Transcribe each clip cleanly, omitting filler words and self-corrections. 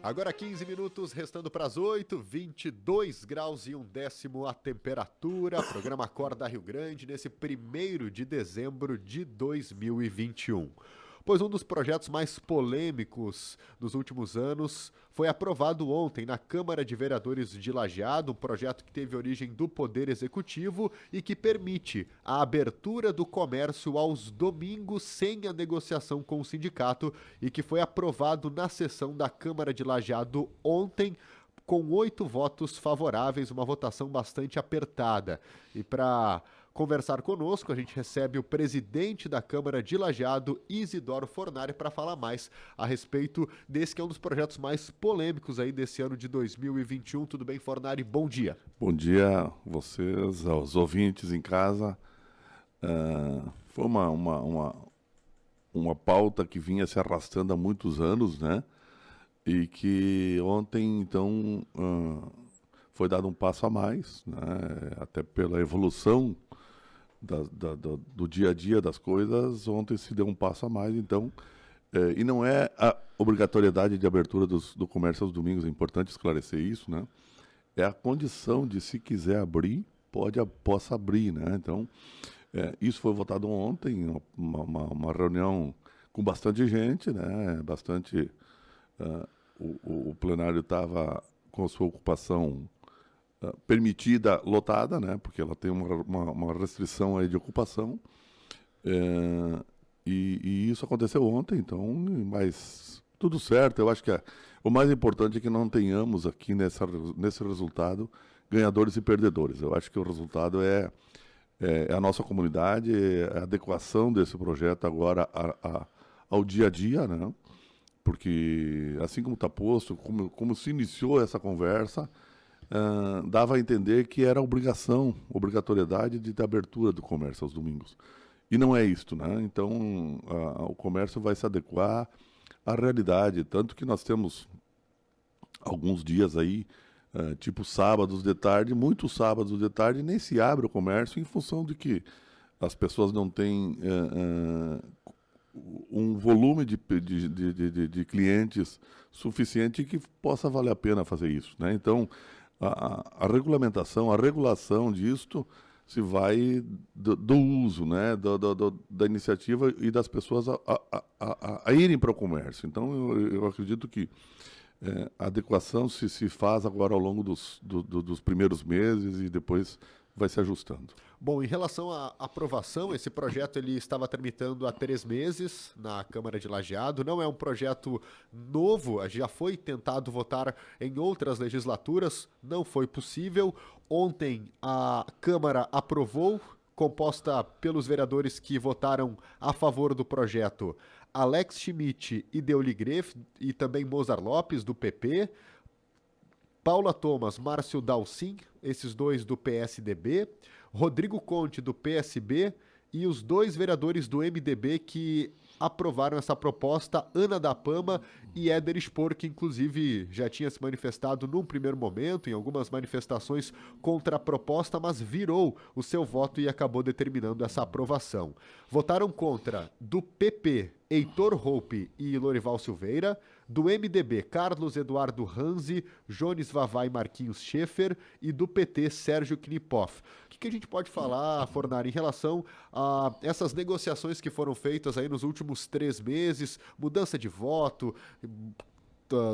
Agora 15 minutos, restando para as 8, 22 graus e 1 décimo a temperatura. Programa Acorda Rio Grande, nesse 1º de dezembro de 2021. Pois um dos projetos mais polêmicos dos últimos anos foi aprovado ontem na Câmara de Vereadores de Lajeado, um projeto que teve origem do Poder Executivo e que permite a abertura do comércio aos domingos sem a negociação com o sindicato e que foi aprovado na sessão da Câmara de Lajeado ontem, com 8 votos favoráveis, uma votação bastante apertada. E para conversar conosco, a gente recebe o presidente da Câmara de Lajeado, Isidoro Fornari, para falar mais a respeito desse que é um dos projetos mais polêmicos aí desse ano de 2021. Tudo bem, Fornari? Bom dia. Bom dia a vocês, aos ouvintes em casa. Foi uma pauta que vinha se arrastando há muitos anos, né? E que ontem, então, foi dado um passo a mais, né? Até pela evolução do dia a dia das coisas, ontem se deu um passo a mais, então, e não é a obrigatoriedade de abertura do comércio aos domingos, é importante esclarecer isso, né? É a condição de, se quiser abrir, possa abrir, né? Então, isso foi votado ontem, uma reunião com bastante gente, né? O plenário estava com a sua ocupação permitida, lotada, né? Porque ela tem uma restrição aí de ocupação. E isso aconteceu ontem, então, mas tudo certo. Eu acho que o mais importante é que não tenhamos aqui nesse resultado ganhadores e perdedores. Eu acho que o resultado é a nossa comunidade, é a adequação desse projeto agora ao dia a dia, né? Porque, assim como está posto, como se iniciou essa conversa, dava a entender que era obrigatoriedade de abertura do comércio aos domingos. E não é isto, né? Então, o comércio vai se adequar à realidade, tanto que nós temos alguns dias aí, tipo sábados de tarde, muitos sábados de tarde, nem se abre o comércio em função de que as pessoas não têm um volume de clientes suficiente que possa valer a pena fazer isso, né? Então, a regulamentação, a regulação disto se vai do uso, né? Da iniciativa e das pessoas a irem para o comércio. Então, eu acredito que a adequação se faz agora ao longo dos primeiros meses e depois vai se ajustando. Bom, em relação à aprovação, esse projeto ele estava tramitando há 3 meses na Câmara de Lajeado. Não é um projeto novo, já foi tentado votar em outras legislaturas, não foi possível. Ontem a Câmara aprovou, composta pelos vereadores que votaram a favor do projeto, Alex Schmidt e Deoli Greff, e também Mozart Lopes, do PP, Paula Thomas, Márcio Dalcin, esses dois do PSDB, Rodrigo Conte, do PSB, e os 2 vereadores do MDB que aprovaram essa proposta, Ana da Pama e Éder Spor, que inclusive já tinha se manifestado num primeiro momento, em algumas manifestações contra a proposta, mas virou o seu voto e acabou determinando essa aprovação. Votaram contra do PP, Heitor Roupe e Lorival Silveira, do MDB, Carlos Eduardo Ranzi, Jones Vavá e Marquinhos Schaeffer, e do PT, Sérgio Knipoff. O que a gente pode falar, Fornari, em relação a essas negociações que foram feitas aí nos últimos 3 meses, mudança de voto,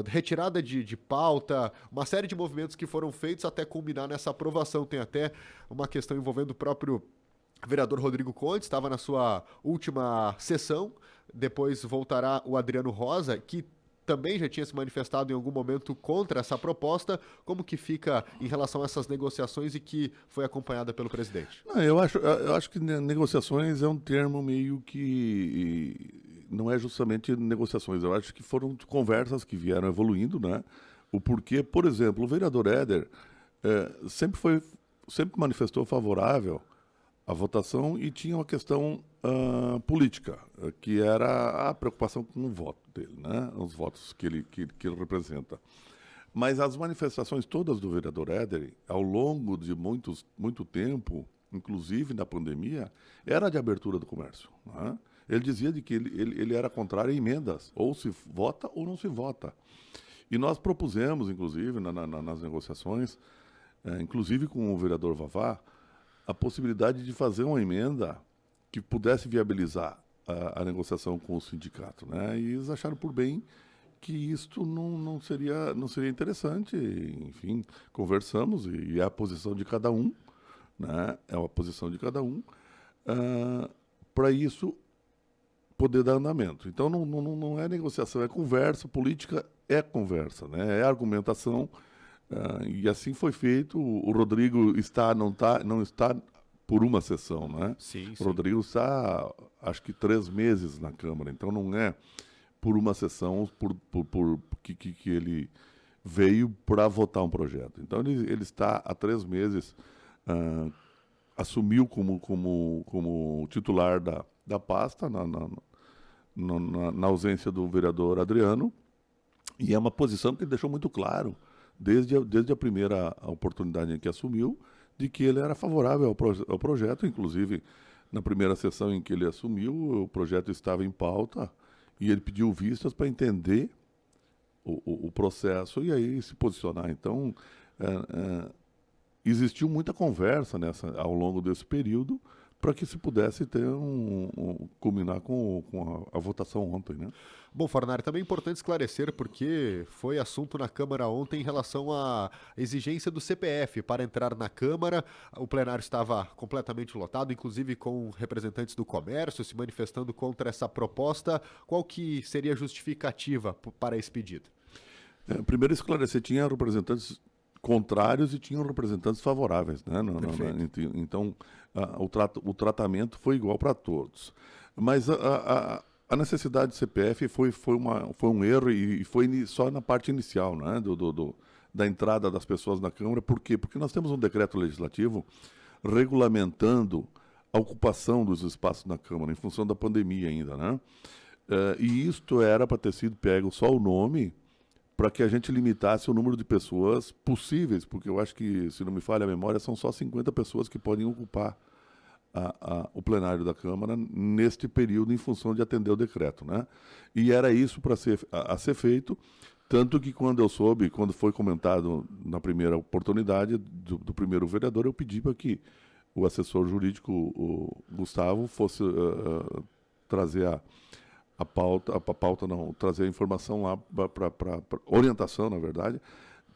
retirada de pauta, uma série de movimentos que foram feitos até culminar nessa aprovação? Tem até uma questão envolvendo o próprio vereador Rodrigo Conte, estava na sua última sessão, depois voltará o Adriano Rosa, que também já tinha se manifestado em algum momento contra essa proposta. Como que fica em relação a essas negociações e que foi acompanhada pelo presidente? Eu acho que negociações é um termo meio que não é justamente negociações. Eu acho que foram conversas que vieram evoluindo, né? O porquê, por exemplo, o vereador Éder sempre manifestou favorável à votação e tinha uma questão política, que era a preocupação com o voto dele, né? Os votos que ele representa. Mas as manifestações todas do vereador Éder, ao longo de muito tempo, inclusive na pandemia, era de abertura do comércio, né? Ele dizia de que ele era contrário a emendas, ou se vota ou não se vota. E nós propusemos, inclusive, nas negociações, inclusive com o vereador Vavá, a possibilidade de fazer uma emenda que pudesse viabilizar a negociação com o sindicato, né? E eles acharam por bem que isto não seria interessante. Enfim, conversamos e é a posição de cada um, né? É a posição de cada um, para isso poder dar andamento. Então não é negociação, é conversa. Política é conversa, né? É argumentação. E assim foi feito. O Rodrigo não está por uma sessão, né? Sim, O sim. Rodrigo está, acho que 3 meses na Câmara, então não é por uma sessão que ele veio para votar um projeto. Então ele está há 3 meses, assumiu como titular da pasta, na ausência do vereador Adriano, e é uma posição que ele deixou muito claro, desde a primeira oportunidade em que assumiu, de que ele era favorável ao projeto. Inclusive, na primeira sessão em que ele assumiu, o projeto estava em pauta e ele pediu vistas para entender o processo e aí se posicionar. Então, existiu muita conversa ao longo desse período para que se pudesse ter culminar com a votação ontem, né? Bom, Fornari, também é importante esclarecer porque foi assunto na Câmara ontem em relação à exigência do CPF para entrar na Câmara. O plenário estava completamente lotado, inclusive com representantes do comércio se manifestando contra essa proposta. Qual que seria a justificativa para esse pedido? Primeiro esclarecer, tinha representantes contrários e tinham representantes favoráveis, né? Então, o tratamento foi igual para todos. Mas a necessidade de CPF foi um erro e foi só na parte inicial, né? Da entrada das pessoas na Câmara. Por quê? Porque nós temos um decreto legislativo regulamentando a ocupação dos espaços na Câmara, em função da pandemia ainda, né? E isto era para ter sido pego só o nome, para que a gente limitasse o número de pessoas possíveis, porque eu acho que, se não me falha a memória, são só 50 pessoas que podem ocupar o plenário da Câmara neste período, em função de atender o decreto, né? E era isso a ser feito, tanto que quando foi comentado na primeira oportunidade do primeiro vereador, eu pedi para que o assessor jurídico, o Gustavo, fosse trazer trazer a informação lá para orientação, na verdade,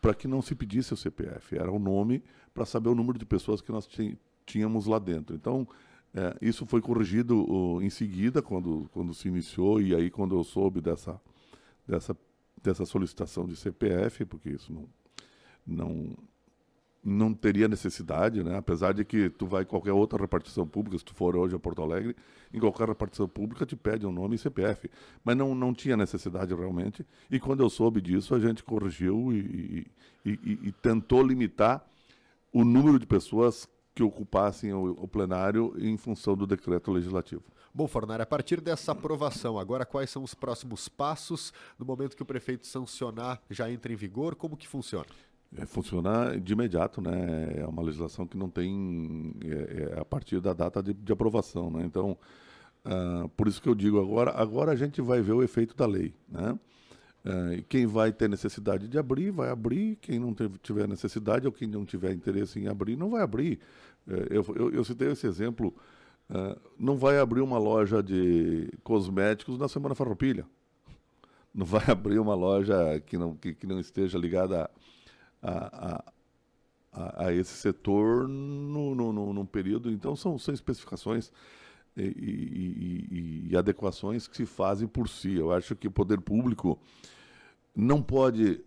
para que não se pedisse o CPF. Era o nome para saber o número de pessoas que nós tínhamos lá dentro. Então, isso foi corrigido em seguida, quando se iniciou, e aí quando eu soube dessa solicitação de CPF, porque isso não teria necessidade, né? Apesar de que tu vai em qualquer outra repartição pública, se tu for hoje a Porto Alegre, em qualquer repartição pública te pede um nome e CPF. Mas não tinha necessidade realmente. E quando eu soube disso, a gente corrigiu e tentou limitar o número de pessoas que ocupassem o plenário em função do decreto legislativo. Bom, Fornari, a partir dessa aprovação, agora quais são os próximos passos? No momento que o prefeito sancionar, já entra em vigor? Como que funciona? Funcionar de imediato, né? É uma legislação que não tem a partir da data de aprovação, né? Então, por isso que eu digo agora a gente vai ver o efeito da lei, né? E quem vai ter necessidade de abrir, vai abrir. Quem não tiver necessidade ou quem não tiver interesse em abrir, não vai abrir. Eu citei esse exemplo, não vai abrir uma loja de cosméticos na Semana Farroupilha. Não vai abrir uma loja que não esteja ligada a esse setor num período. Então, são especificações e adequações que se fazem por si. Eu acho que o poder público não pode...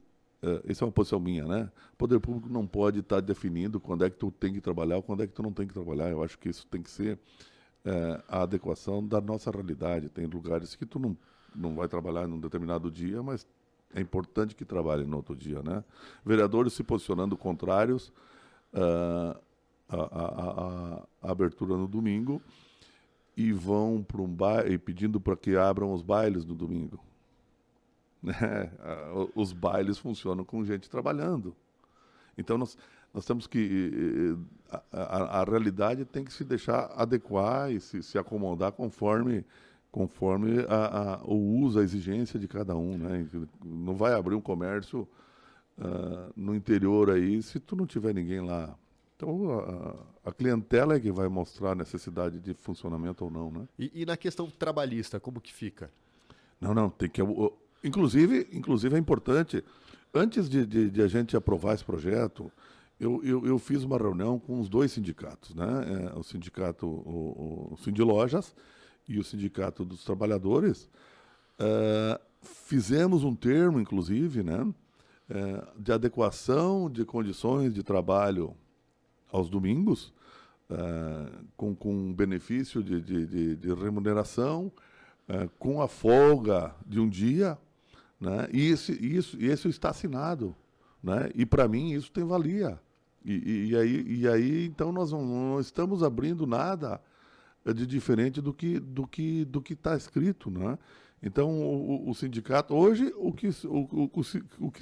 essa é uma posição minha, né? O poder público não pode estar definindo quando é que tu tem que trabalhar ou quando é que tu não tem que trabalhar. Eu acho que isso tem que ser a adequação da nossa realidade. Tem lugares que tu não vai trabalhar num determinado dia, mas é importante que trabalhe no outro dia, né? Vereadores se posicionando contrários à abertura no domingo e vão para um baile pedindo para que abram os bailes no domingo. Os bailes funcionam com gente trabalhando. Então, nós temos que... A realidade tem que se deixar adequar e se acomodar conforme conforme o uso, a exigência de cada um, né? Não vai abrir um comércio no interior aí se tu não tiver ninguém lá. Então, a clientela é que vai mostrar a necessidade de funcionamento ou não, né? E na questão trabalhista, como que fica? Não, tem que... Inclusive é importante, antes de a gente aprovar esse projeto, eu fiz uma reunião com os dois sindicatos, né? O sindicato, o Sindilojas e o Sindicato dos Trabalhadores. Fizemos um termo, inclusive, né? De adequação de condições de trabalho aos domingos, com benefício de remuneração, com a folga de um dia, né? E isso está assinado, né? E para mim isso tem valia. E aí então nós não estamos abrindo nada de diferente do que está escrito, né? Então o sindicato hoje o que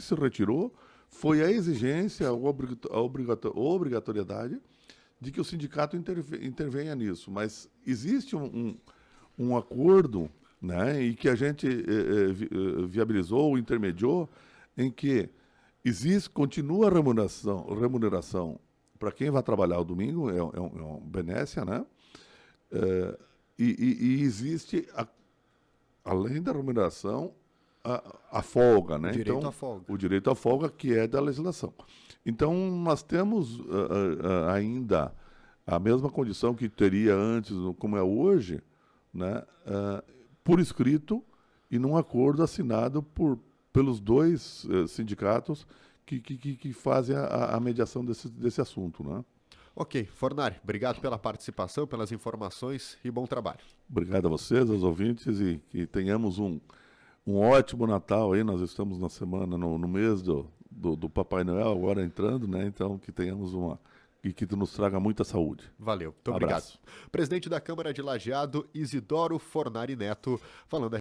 se retirou foi a exigência, a obrigatoriedade de que o sindicato intervenha nisso, mas existe um acordo, né, e que a gente viabilizou, intermediou, em que continua a remuneração para quem vai trabalhar o domingo, é uma benécia, né? E existe, além da remuneração, a folga, né? Direito à folga. O direito à folga, que é da legislação. Então, nós temos ainda a mesma condição que teria antes, como é hoje, né? Por escrito e num acordo assinado pelos dois sindicatos que fazem a mediação desse assunto, né? Ok, Fornari, obrigado pela participação, pelas informações e bom trabalho. Obrigado a vocês, aos ouvintes, e que tenhamos um ótimo Natal aí. Nós estamos na semana, no mês do Papai Noel, agora entrando, né? Então, que tenhamos e que nos traga muita saúde. Valeu, muito obrigado. Presidente da Câmara de Lajeado, Isidoro Fornari Neto, falando